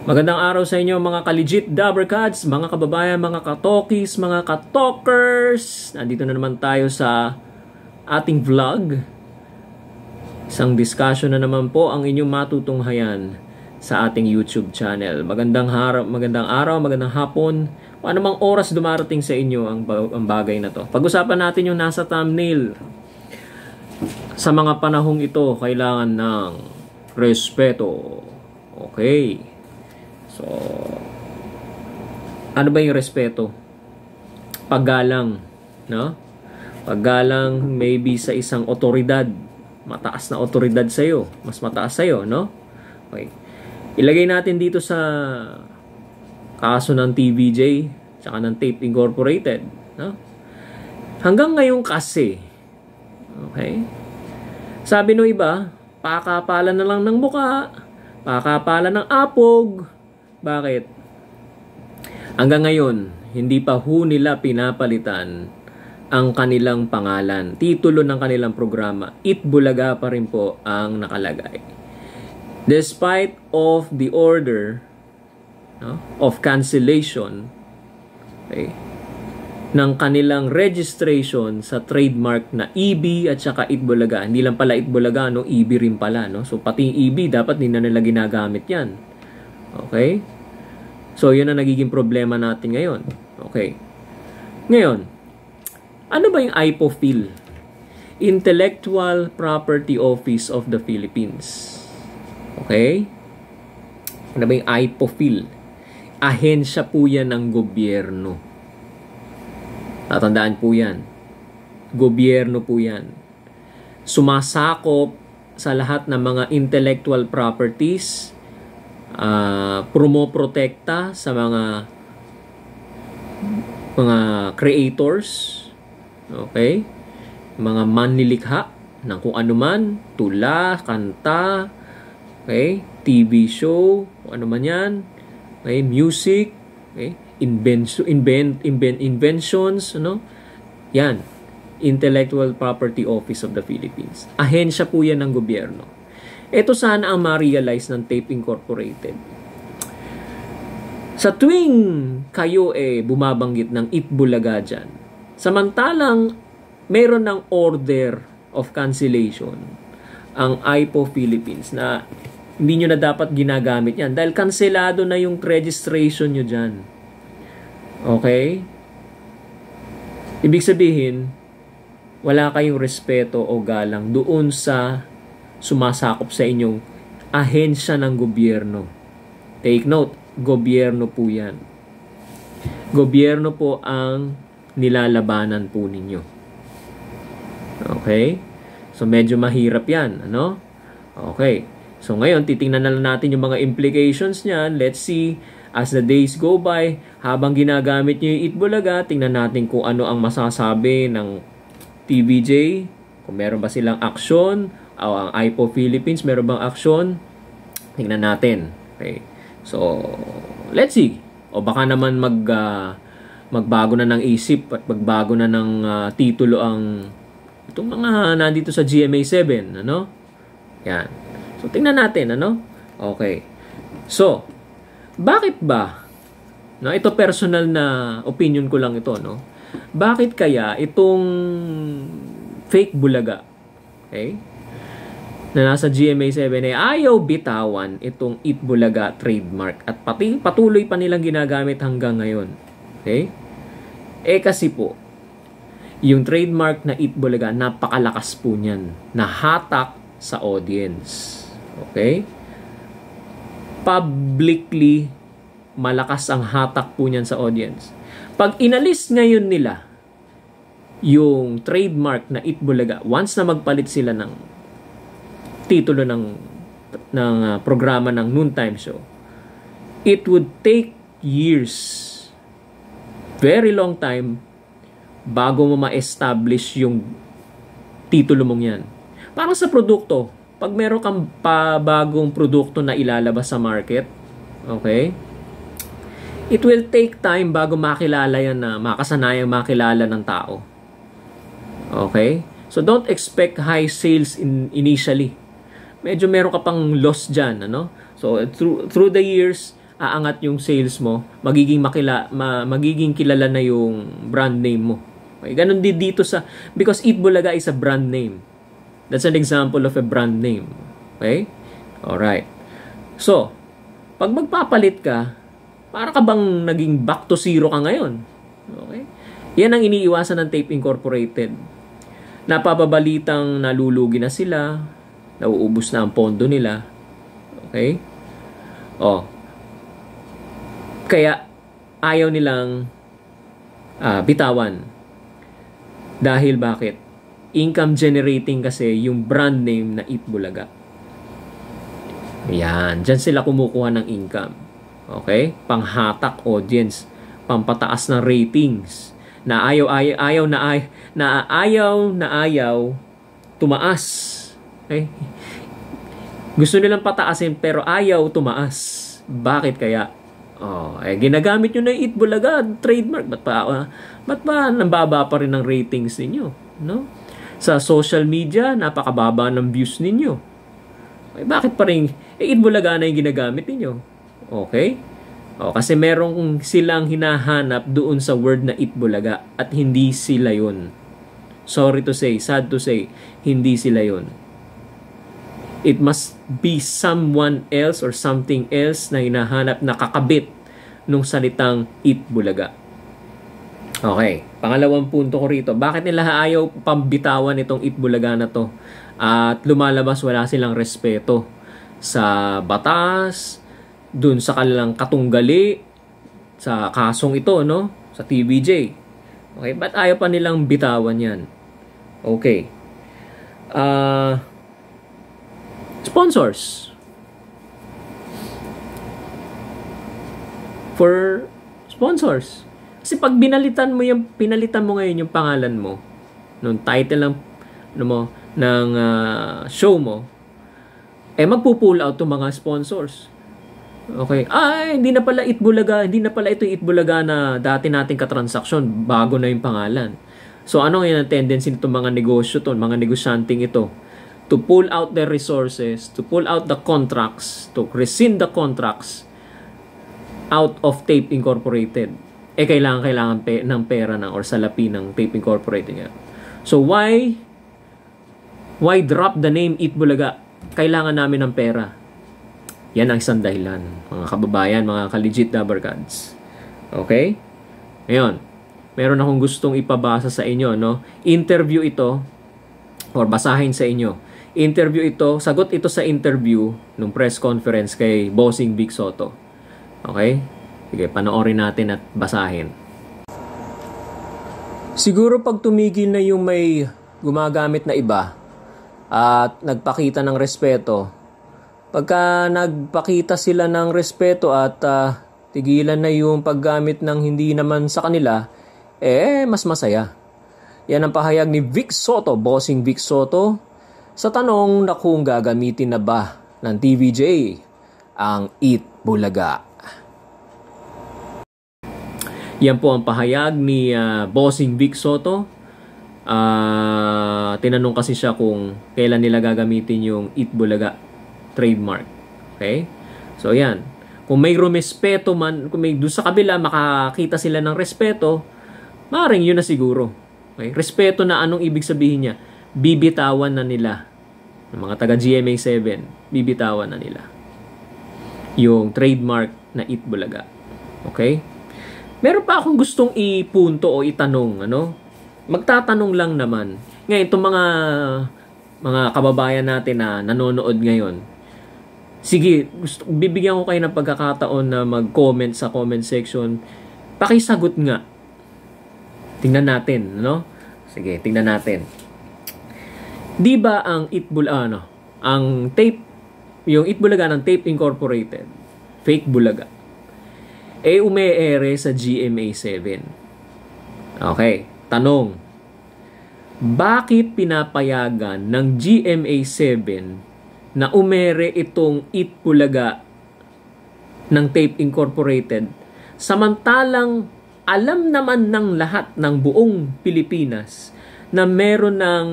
Magandang araw sa inyo mga ka-legit Dabbercads, mga kababayan, mga katokis, mga katokers. Nandito na naman tayo sa ating vlog. Isang discussion na naman po ang inyong matutunghayan sa ating YouTube channel. Magandang araw, magandang hapon. Paano mang oras dumarating sa inyo ang bagay na to. Pag-usapan natin yung nasa thumbnail. Sa mga panahong ito, kailangan ng respeto. Okay. So, ano ba yung respeto? Paggalang, no? Paggalang maybe sa isang otoridad, mataas na otoridad sa iyo, mas mataas sa iyo, no? Okay. Ilagay natin dito sa kaso ng TVJ, tsaka ng Tape Incorporated, no? Hanggang ngayon kasi, okay? Sabi no iba, pakapalan na lang ng muka, pakapalan ng apog. Bakit? Hanggang ngayon, hindi pa ho nila pinapalitan ang kanilang pangalan. Titulo ng kanilang programa, Itbulaga pa rin po ang nakalagay. Despite of the order of cancellation ng kanilang registration sa trademark na EB at saka Itbulaga. Hindi lang pala Itbulaga, no? EB rin pala. No? So, pati EB, dapat hindi na nila ginagamit yan. Okay? So, yun ang nagiging problema natin ngayon. Okay. Ngayon, ano ba yung IPOPHIL? Intellectual Property Office of the Philippines. Okay? Ano ba yung IPOPHIL? Ahensya po yan ng gobyerno. Tatandaan po yan. Gobyerno po yan. Sumasakop sa lahat ng mga intellectual properties, promoprotekta sa mga creators, okay, mga manlilikha ng kung ano man, tula, kanta, okay, TV show, kung ano man yan, okay, music, okay, inventions, ano, yan, Intellectual Property Office of the Philippines. Ahensya po yan ng gobyerno. Ito sana ang ma-realize ng Tape Incorporated. Sa tuwing kayo bumabanggit ng Itbulaga dyan, samantalang meron ng order of cancellation ang IPO Philippines na hindi nyo na dapat ginagamit yan dahil kanselado na yung registration nyo dyan. Okay? Ibig sabihin, wala kayong respeto o galang doon sa sumasakop sa inyong ahensya ng gobyerno. Take note, gobyerno po yan. Gobyerno po ang nilalabanan po ninyo. Okay? So, medyo mahirap yan. Ano? Okay. So, ngayon, titingnan na lang natin yung mga implications niyan. Let's see, as the days go by, habang ginagamit nyo yung Itbulaga, tingnan natin kung ano ang masasabi ng TVJ, kung meron ba silang aksyon, o ang IPO Philippines, meron bang aksyon? Tingnan natin. Okay. So, let's see. O baka naman magbago na ng isip at magbago na ng titulo ang itong mga nandito sa GMA 7, ano? Yan. So, tingnan natin, ano? Okay. So, bakit ba? No, ito personal na opinion ko lang ito, no? Bakit kaya itong fake bulaga, okay, na nasa GMA 7 ay ayaw bitawan itong Itbulaga trademark at patuloy pa nilang ginagamit hanggang ngayon. Okay? Kasi po, yung trademark na Itbulaga, napakalakas po niyan. Nahatak sa audience. Okay? Publicly, malakas ang hatak po niyan sa audience. Pag inalis ngayon nila yung trademark na Itbulaga, once na magpalit sila ng titulo ng programa ng noontime show, it would take years, very long time, bago mo ma-establish yung titulo mong yan. Parang sa produkto, pag meron kang bagong produkto na ilalabas sa market, okay, it will take time bago makilala yan, na makasanayang makilala ng tao. Okay? So don't expect high sales initially. Medyo meron ka pang loss dyan, ano? So through the years, aangat yung sales mo, magiging kilala na yung brand name mo. Okay? Ganon din dito because Eat Bulaga is a brand name. That's an example of a brand name. Okay? Alright. So, pag magpapalit ka, para ka bang naging back to zero ka ngayon? Okay? Yan ang iniiwasan ng Tape Incorporated. Napapabalitang nalulugi na sila, nauubos na ang pondo nila. Okay? Kaya ayaw nilang bitawan. Dahil bakit? Income generating kasi yung brand name na Eat Bulaga. Yan, dyan sila kumukuha ng income. Okay? Panghatak audience, pampataas ng ratings. Na ayaw tumaas. Okay? Gusto nilang pataasin pero ayaw tumaas. Bakit kaya? Ginagamit nyo na Eat Bulaga, trademark. Ba't ba nambaba pa rin ang ratings ninyo? No? Sa social media, napakababa ng views ninyo. Bakit pa rin Eat Bulaga na yung ginagamit ninyo? Okay? Kasi merong silang hinahanap doon sa word na Eat Bulaga at hindi sila yun. Sorry to say, sad to say, hindi sila yun. It must be someone else or something else na hinahanap na kakabit nung salitang Eat Bulaga. Okay, pangalawang punto ko rito. Bakit nila ayaw pambitawan itong Eat Bulaga na to? At lumalabas wala silang respeto sa batas, dun sa kanilang katunggali, sa kasong ito, no? Sa TVJ. Okay, ba't ayaw pa nilang bitawan yan? Okay. Sponsors. For sponsors. Kasi pag pinalitan mo ngayon yung pangalan mo, nung title ng show mo, magpo-pull out yung mga sponsors. Okay. Hindi na pala Eat Bulaga, hindi na pala ito Eat Bulaga na dati nating katransaksyon, bago na yung pangalan. So ano ngayon ang tendency nitong mga negosyo to, mga negosyanting ito? To pull out their resources, to pull out the contracts, to rescind the contracts out of Tape Incorporated. Kailangan ng pera or salapi ng Tape Incorporated nga. So why drop the name Eat Bulaga? Kailangan namin ng pera. Yan ang isang dahilan, mga kababayan, mga ka-legit Dabarkads. Okay? Ngayon, meron akong gustong ipabasa sa inyo, no? Interview ito, or basahin sa inyo. Interview ito, sagot ito sa interview nung press conference kay Bossing Vic Soto. Okay? Sige, panoorin natin at basahin. Siguro pag tumigil na yung may gumagamit na iba at nagpakita ng respeto, pagka nagpakita sila ng respeto at tigilan na yung paggamit ng hindi naman sa kanila, mas masaya. Yan ang pahayag ni Vic Soto, Bossing Vic Soto, sa tanong na kung gagamitin na ba ng TVJ ang Eat Bulaga. Yan po ang pahayag ni Bossing Vic Soto. Tinanong kasi siya kung kailan nila gagamitin yung Eat Bulaga trademark. Okay? So yan. Kung may rumespeto man, kung may doon sa kabila makakita sila ng respeto, maaaring yun na siguro. Okay? Respeto na anong ibig sabihin niya? Bibitawan na nila. Ng mga taga GMA7, bibitawan na nila yung trademark na Eat Bulaga. Okay? Meron pa akong gustong ipunto o itanong, ano? Magtatanong lang naman. Ngayon, itong mga kababayan natin na nanonood ngayon, sige, bibigyan ko kayo ng pagkakataon na mag-comment sa comment section. Pakisagot nga. Tingnan natin, no? Sige, tingnan natin. Di ba ang Eat Bulaga, ang tape, yung Eat Bulaga ng Tape Incorporated, fake Bulaga, ume-ere sa GMA7. Okay, tanong, bakit pinapayagan ng GMA7 na umere itong Eat Bulaga ng Tape Incorporated samantalang alam naman ng lahat ng buong Pilipinas na meron ng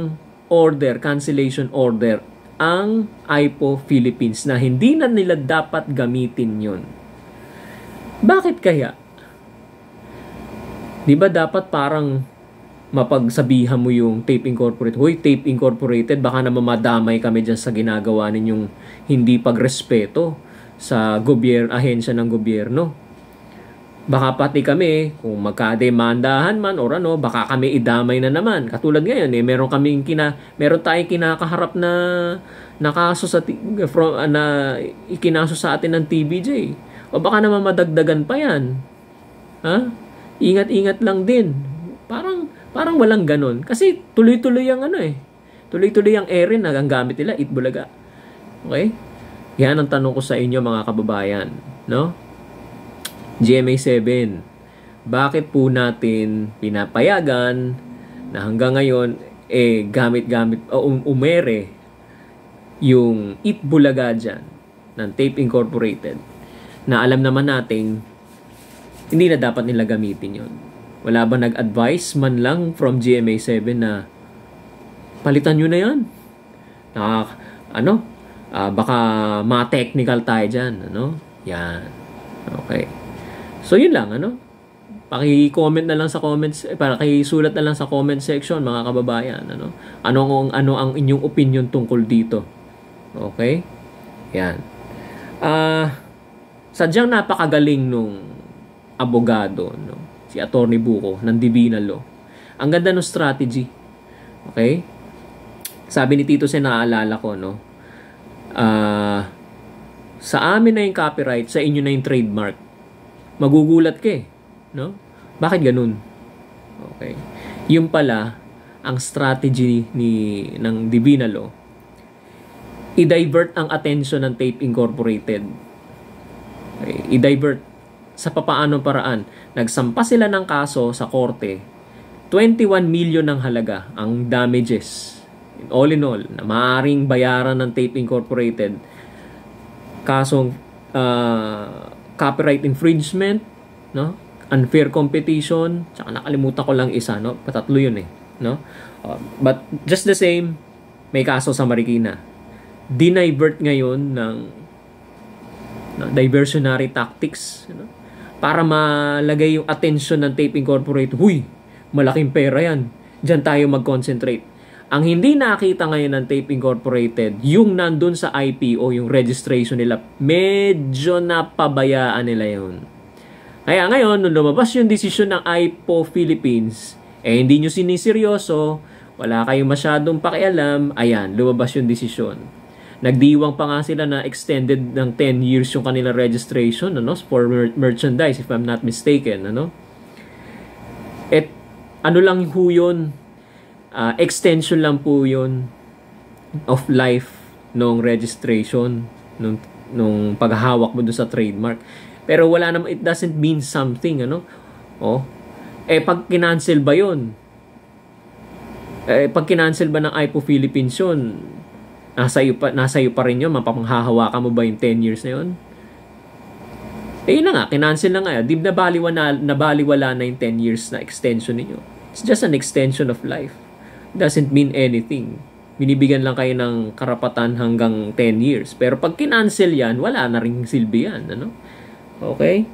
cancellation order ang IPO Philippines na hindi na nila dapat gamitin yun. Bakit kaya? Di ba dapat parang mapagsabihan mo yung Tape Incorporated, "Hoy, Tape Incorporated, baka naman madamay kami dyan sa ginagawa ninyong hindi pagrespeto sa ahensya ng gobyerno. Baka pati kami, kung magkademandahan man or ano, baka kami idamay na naman." Katulad ngayon, meron tayong kinakaharap na kaso na ikinaso sa atin ng TVJ. O baka naman madagdagan pa yan. Ha? Ingat-ingat lang din. Parang walang ganun. Kasi tuloy-tuloy ang tuloy-tuloy ang ere na ang gamit nila, Itbulaga. Okay? Yan ang tanong ko sa inyo, mga kababayan. No? GMA7, bakit po natin pinapayagan na hanggang ngayon gamit-gamit o umere yung Itbulaga dyan ng Tape Incorporated na alam naman nating hindi na dapat nila gamitin yon. Wala ba nag-advise man lang from GMA7 na palitan nyo na yan? Baka ma-technical tayo dyan. Yan. Okay. So, yun lang. Paki-comment na lang sa comments, paki-sulat na lang sa comment section, mga kababayan. Ano ang inyong opinion tungkol dito? Okay? Yan. Sadyang napakagaling nung abogado, si Attorney Buko ng Divina Law. Ang ganda ng strategy. Okay? Sabi ni Tito Sen, naaalala ko, sa amin na yung copyright, sa inyo na yung trademark. Magugulat ka Bakit ganun? Okay. Yung pala, ang strategy ng Divina Law, i-divert ang attention ng Tape Incorporated. Okay. I-divert sa papaanong paraan. Nagsampa sila ng kaso sa korte, 21 million ng halaga ang damages. All in all, na maaaring bayaran ng Tape Incorporated. Kasong copyright infringement, unfair competition, tsaka nakalimutan ko lang isa, patatlo yun but just the same, may kaso sa Marikina. Dinivert ngayon ng diversionary tactics, para malagay yung attention ng Tape Incorporated. Huy, malaking pera yan. Diyan tayo mag-concentrate. Ang hindi nakita ngayon ng Tape Incorporated, yung nandun sa IPO, yung registration nila, medyo napabayaan nila yun. Kaya ngayon, nung lumabas yung desisyon ng IPO Philippines, hindi nyo siniseryoso, wala kayong masyadong pakialam, ayan, lumabas yung desisyon. Nagdiwang pa nga sila na extended ng 10 years yung kanilang registration for merchandise, if I'm not mistaken. Lang ho yun, extension lang po yun of life nung registration, nung paghahawak mo dun sa trademark. Pero wala naman, it doesn't mean something, pag kinancel ba yun? Pag kinancel ba ng IPO Philippines yun, nasa iyo pa rin yun, mapapanghahawakan mo ba yung 10 years na yun? Yun na nga, kinancel na nga. Di nabaliwala na yung 10 years na extension ninyo. It's just an extension of life. It doesn't mean anything. Binibigyan lang kayo ng karapatan hanggang 10 years. Pero pag kinancel yan, wala na rin silbi yan. Okay?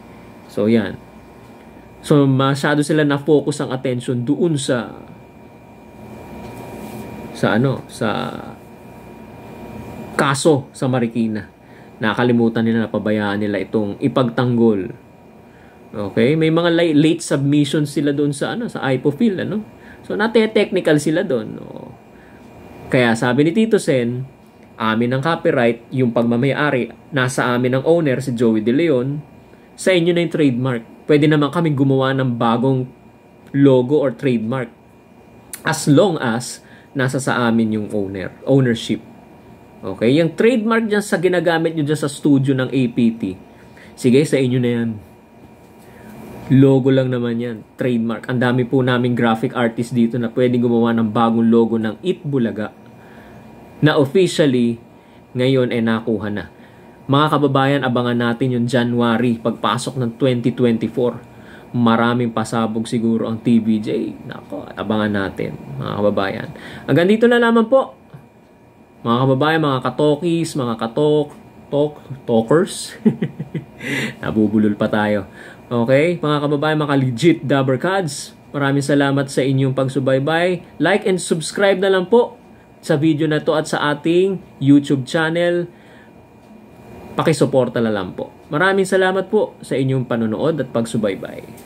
So, yan. So, masyado sila na-focus ang attention doon sa kaso sa Marikina. Nakalimutan nila, napabayaan nila itong ipagtanggol. Okay? May mga late submissions sila doon sa IPOPhil, So nate-technical sila doon. Kaya sabi ni Tito Sen, amin ang copyright, yung pagmamayari nasa amin ang owner si Joey De Leon, sa inyo na yung trademark. Pwede naman kami gumawa ng bagong logo or trademark as long as nasa sa amin yung ownership. Okay? Yung trademark dyan sa ginagamit nyo dyan sa studio ng APT, sige, sa inyo na yan. Logo lang naman yan. Trademark. Ang dami po naming graphic artist dito na pwedeng gumawa ng bagong logo ng Itbulaga na officially ngayon nakuha na. Mga kababayan, abangan natin yung January, pagpasok ng 2024. Maraming pasabog siguro ang TVJ. Nako, abangan natin, mga kababayan. Hanggang dito na lamang po. Mga kababayan, mga katokis, mga katok, talkers. Nabubulol pa tayo. Okay, mga kababayan, mga legit Dabbercads, maraming salamat sa inyong pagsubaybay. Like and subscribe na lang po sa video na to at sa ating YouTube channel. Pakisuporta na lang po. Maraming salamat po sa inyong panonood at pagsubaybay.